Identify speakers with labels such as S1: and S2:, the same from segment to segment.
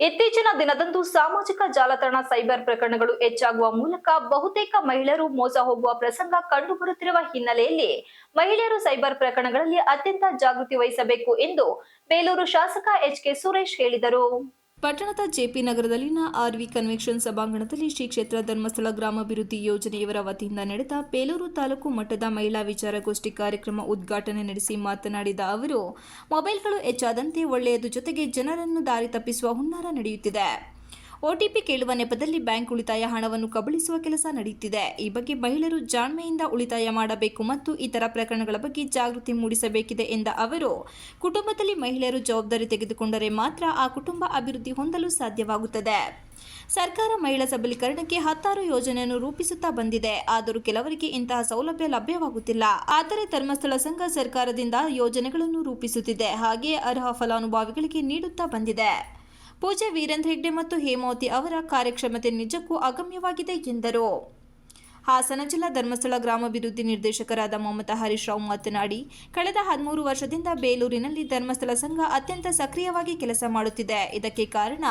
S1: ಇತ್ತೀಚಿನ ದಿನದಂದು ಸಾಮಾಜಿಕ ಜಾಲತಾಣ ಸೈಬರ್ ಪ್ರಕರಣಗಳು ಹೆಚ್ಚಾಗುವ ಮೂಲಕ ಬಹುತೇಕ ಮಹಿಳೆಯರು ಮೋಸ ಹೋಗುವ ಪ್ರಸಂಗ ಕಂಡುಬರುತ್ತಿರುವ ಹಿನ್ನೆಲೆಯಲ್ಲಿ ಮಹಿಳೆಯರು ಸೈಬರ್ ಪ್ರಕರಣಗಳಲ್ಲಿ ಅತ್ಯಂತ ಜಾಗೃತಿ ವಹಿಸಬೇಕು ಎಂದು ಬೇಲೂರು ಶಾಸಕ ಎಚ್.ಕೆ. ಸುರೇಶ್ ಹೇಳಿದರು. ಪಟ್ಟಣದ ಜೆಪಿ ನಗರದಲ್ಲಿನ ಆರ್ವಿ ಕನ್ವೆನ್ಷನ್ ಸಭಾಂಗಣದಲ್ಲಿ ಶ್ರೀ ಕ್ಷೇತ್ರ ಧರ್ಮಸ್ಥಳ ಗ್ರಾಮಾಭಿವೃದ್ಧಿ ಯೋಜನೆಯವರ ವತಿಯಿಂದ ನಡೆದ ಬೇಲೂರು ತಾಲೂಕು ಮಟ್ಟದ ಮಹಿಳಾ ವಿಚಾರಗೋಷ್ಠಿ ಕಾರ್ಯಕ್ರಮ ಉದ್ಘಾಟನೆ ನಡೆಸಿ ಮಾತನಾಡಿದ ಅವರು, ಮೊಬೈಲ್ಗಳು ಹೆಚ್ಚಾದಂತೆ ಒಳ್ಳೆಯದು, ಜೊತೆಗೆ ಜನರನ್ನು ದಾರಿ ತಪ್ಪಿಸುವ ಹುನ್ನಾರ ನಡೆಯುತ್ತಿದೆ. ಒಟಿಪಿ ಕೇಳುವ ನೆಪದಲ್ಲಿ ಬ್ಯಾಂಕ್ ಉಳಿತಾಯ ಹಣವನ್ನು ಕಬಳಿಸುವ ಕೆಲಸ ನಡೆಯುತ್ತಿದೆ. ಈ ಬಗ್ಗೆ ಮಹಿಳೆಯರು ಜಾಣ್ಮೆಯಿಂದ ಉಳಿತಾಯ ಮಾಡಬೇಕು ಮತ್ತು ಇತರ ಪ್ರಕರಣಗಳ ಬಗ್ಗೆ ಜಾಗೃತಿ ಮೂಡಿಸಬೇಕಿದೆ ಎಂದ ಅವರು, ಕುಟುಂಬದಲ್ಲಿ ಮಹಿಳೆಯರು ಜವಾಬ್ದಾರಿ ತೆಗೆದುಕೊಂಡರೆ ಮಾತ್ರ ಆ ಕುಟುಂಬ ಅಭಿವೃದ್ಧಿ ಹೊಂದಲು ಸಾಧ್ಯವಾಗುತ್ತದೆ. ಸರ್ಕಾರ ಮಹಿಳಾ ಸಬಲೀಕರಣಕ್ಕೆ ಹತ್ತಾರು ಯೋಜನೆಯನ್ನು ರೂಪಿಸುತ್ತಾ ಬಂದಿದೆ. ಆದರೂ ಕೆಲವರಿಗೆ ಇಂತಹ ಸೌಲಭ್ಯ ಲಭ್ಯವಾಗುತ್ತಿಲ್ಲ. ಆದರೆ ಧರ್ಮಸ್ಥಳ ಸಂಘ ಸರ್ಕಾರದಿಂದ ಯೋಜನೆಗಳನ್ನು ರೂಪಿಸುತ್ತಿದೆ, ಹಾಗೆಯೇ ಅರ್ಹ ಫಲಾನುಭವಿಗಳಿಗೆ ನೀಡುತ್ತಾ ಬಂದಿದೆ. ಪೂಜ್ಯ ವೀರೇಂದ್ರ ಹೆಗ್ಡೆ ಮತ್ತು ಹೇಮಾವತಿ ಅವರ ಕಾರ್ಯಕ್ಷಮತೆ ನಿಜಕ್ಕೂ ಅಗಮ್ಯವಾಗಿದೆ ಎಂದರು. ಹಾಸನ ಜಿಲ್ಲಾ ಧರ್ಮಸ್ಥಳ ಗ್ರಾಮಾಭಿವೃದ್ಧಿ ನಿರ್ದೇಶಕರಾದ ಮಮತಾ ಹರೀಶ್ ರಾವ್ ಮಾತನಾಡಿ, ಕಳೆದ 13 ವರ್ಷದಿಂದ ಬೇಲೂರಿನಲ್ಲಿ ಧರ್ಮಸ್ಥಳ ಸಂಘ ಅತ್ಯಂತ ಸಕ್ರಿಯವಾಗಿ ಕೆಲಸ ಮಾಡುತ್ತಿದೆ. ಇದಕ್ಕೆ ಕಾರಣ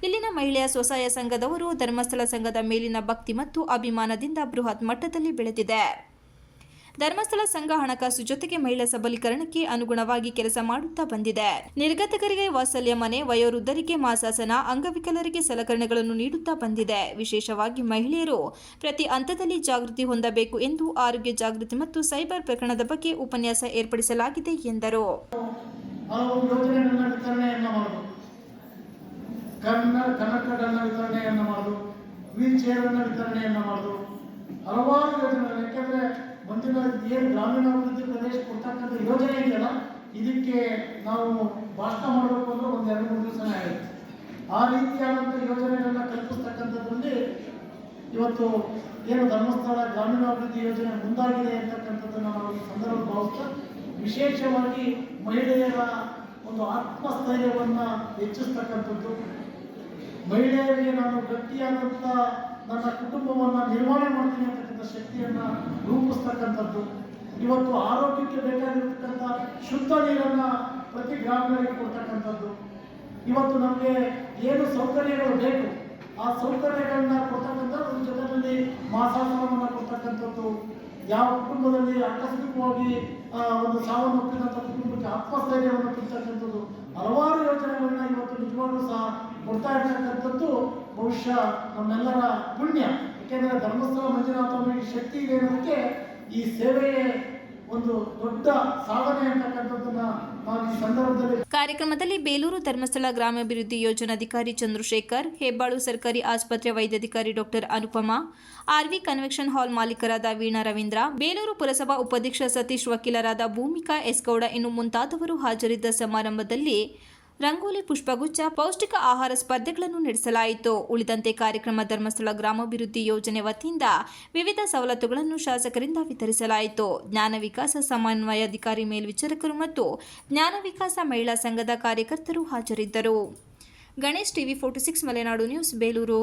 S1: ಇಲ್ಲಿನ ಮಹಿಳೆಯ ಸ್ವಸಹಾಯ ಸಂಘದವರು ಧರ್ಮಸ್ಥಳ ಸಂಘದ ಮೇಲಿನ ಭಕ್ತಿ ಮತ್ತು ಅಭಿಮಾನದಿಂದ ಬೃಹತ್ ಮಟ್ಟದಲ್ಲಿ ಬೆಳೆದಿದೆ. ಧರ್ಮಸ್ಥಳ ಸಂಘ ಹಣಕಾಸು ಜೊತೆಗೆ ಮಹಿಳಾ ಸಬಲೀಕರಣಕ್ಕೆ ಅನುಗುಣವಾಗಿ ಕೆಲಸ ಮಾಡುತ್ತಾ ಬಂದಿದೆ. ನಿರ್ಗತಿಕರಿಗೆ ವಾತ್ಸಲ್ಯ ಮನೆ, ವಯೋವೃದ್ಧರಿಗೆ ಮಾಸಾಸನ, ಅಂಗವಿಕಲರಿಗೆ ಸಲಕರಣೆಗಳನ್ನು ನೀಡುತ್ತಾ ಬಂದಿದೆ. ವಿಶೇಷವಾಗಿ ಮಹಿಳೆಯರು ಪ್ರತಿ ಹಂತದಲ್ಲಿ ಜಾಗೃತಿ ಹೊಂದಬೇಕು ಎಂದು ಆರೋಗ್ಯ ಜಾಗೃತಿ ಮತ್ತು ಸೈಬರ್ ಪ್ರಕರಣದ ಬಗ್ಗೆ ಉಪನ್ಯಾಸ ಏರ್ಪಡಿಸಲಾಗಿದೆ ಎಂದರು.
S2: ಮುಂದಿನ ಏನು ಗ್ರಾಮೀಣಾಭಿವೃದ್ಧಿ ಪ್ರದೇಶ ಕೊಡ್ತಕ್ಕಂಥ ಯೋಜನೆ ಇದೆಯಲ್ಲ, ಇದಕ್ಕೆ ನಾವು ಭಾಷಣ ಮಾಡಬೇಕು ಅಂದ್ರೆ ಒಂದು 2-3 ದಿವಸನೇ ಆಗುತ್ತೆ. ಆ ರೀತಿಯಾದಂಥ ಯೋಜನೆಗಳನ್ನ ಕಲ್ಪಿಸ್ತಕ್ಕಂಥದ್ರಲ್ಲಿ ಇವತ್ತು ಏನು ಧರ್ಮಸ್ಥಳ ಗ್ರಾಮೀಣಾಭಿವೃದ್ಧಿ ಯೋಜನೆ ಮುಂದಾಗಿದೆ ಅಂತಕ್ಕಂಥದ್ದನ್ನು ನಾವು ಈ ಸಂದರ್ಭದಲ್ಲಿ ಭಾವಿಸ್ತಾ, ವಿಶೇಷವಾಗಿ ಮಹಿಳೆಯರ ಒಂದು ಆತ್ಮಸ್ಥೈರ್ಯವನ್ನು ಹೆಚ್ಚಿಸ್ತಕ್ಕಂಥದ್ದು, ಮಹಿಳೆಯರಿಗೆ ನಾನು ಗಟ್ಟಿಯಾದಂಥ ನನ್ನ ಕುಟುಂಬವನ್ನು ನಿರ್ಮಾಣ ಮಾಡ್ತೀನಿ ಅಂತಕ್ಕಂಥ ಶಕ್ತಿಯನ್ನು ರೂಪಿಸ್ತಕ್ಕಂಥದ್ದು, ಇವತ್ತು ಆರೋಗ್ಯಕ್ಕೆ ಬೇಕಾಗಿರ್ತಕ್ಕಂಥ ಶುದ್ಧ ನೀರನ್ನು ಪ್ರತಿ ಗ್ರಾಮಗಳಿಗೆ ಕೊಡ್ತಕ್ಕಂಥದ್ದು, ಇವತ್ತು ನಮಗೆ ಏನು ಸೌಕರ್ಯಗಳು ಬೇಕು ಆ ಸೌಕರ್ಯಗಳನ್ನ ಕೊಡ್ತಕ್ಕಂಥದ್ದು, ಜೊತೆಯಲ್ಲಿ ಮಾಸಾಸನವನ್ನು ಕೊಡ್ತಕ್ಕಂಥದ್ದು, ಯಾವ ಕುಟುಂಬದಲ್ಲಿ ಆಕಸ್ಮಿಕವಾಗಿ ಒಂದು ಸಾವನ್ನಪ್ಪಿದಂಥ ಕುಟುಂಬಕ್ಕೆ ಆತ್ಮಸ್ಥೈರ್ಯವನ್ನು ಕೊಡ್ತಕ್ಕಂಥದ್ದು, ಹಲವಾರು ಯೋಜನೆಗಳನ್ನ ಇವತ್ತು ನಿಜವಾಗ್ಲೂ ಸಹ ಕೊಡ್ತಾ ಇರ್ತಕ್ಕಂಥದ್ದು ಬಹುಶಃ ನಮ್ಮೆಲ್ಲರ ಪುಣ್ಯ. ಯಾಕೆಂದರೆ ಧರ್ಮಸ್ಥಳ ಮಂಜುನಾಥ ಶಕ್ತಿ ಇದೆ ಅನ್ನೋದಕ್ಕೆ ಈ ಸೇವೆಯೇ ಒಂದು ದೊಡ್ಡ ಸಾಧನೆ ಅಂತಕ್ಕಂಥದ್ದನ್ನ ನಾವು ಈ ಸಂದರ್ಭದಲ್ಲಿ.
S1: ಕಾರ್ಯಕ್ರಮದಲ್ಲಿ ಬೇಲೂರು ಧರ್ಮಸ್ಥಳ ಗ್ರಾಮಾಭಿವೃದ್ಧಿ ಯೋಜನಾಧಿಕಾರಿ ಚಂದ್ರಶೇಖರ್, ಹೆಬ್ಬಾಳು ಸರ್ಕಾರಿ ಆಸ್ಪತ್ರೆ ವೈದ್ಯಾಧಿಕಾರಿ doctor Anupama, RV convention hall ಮಾಲೀಕರಾದ ವೀಣಾ ರವೀಂದ್ರ, ಬೇಲೂರು ಪುರಸಭಾ ಉಪಾಧ್ಯಕ್ಷ ಸತೀಶ್, ವಕೀಲರಾದ ಭೂಮಿಕಾ ಎಸ್ ಗೌಡ ಇನ್ನು ಮುಂತಾದವರು ಹಾಜರಿದ್ದ ಸಮಾರಂಭದಲ್ಲಿ ರಂಗೋಲಿ, ಪುಷ್ಪಗುಚ್ಛ, ಪೌಷ್ಟಿಕ ಆಹಾರ ಸ್ಪರ್ಧೆಗಳನ್ನು ನಡೆಸಲಾಯಿತು. ಉಳಿದಂತೆ ಕಾರ್ಯಕ್ರಮ ಧರ್ಮಸ್ಥಳ ಗ್ರಾಮಾಭಿವೃದ್ಧಿ ಯೋಜನೆ ವತಿಯಿಂದ ವಿವಿಧ ಸವಲತ್ತುಗಳನ್ನು ಶಾಸಕರಿಂದ ವಿತರಿಸಲಾಯಿತು. ಜ್ಞಾನ ವಿಕಾಸ ಸಮನ್ವಯಾಧಿಕಾರಿ ಮೇಲ್ವಿಚಾರಕರು ಮತ್ತು ಜ್ಞಾನ ವಿಕಾಸ ಮಹಿಳಾ ಸಂಘದ ಕಾರ್ಯಕರ್ತರು ಹಾಜರಿದ್ದರು. Ganesh, TV 46 Malenadu news, Belur.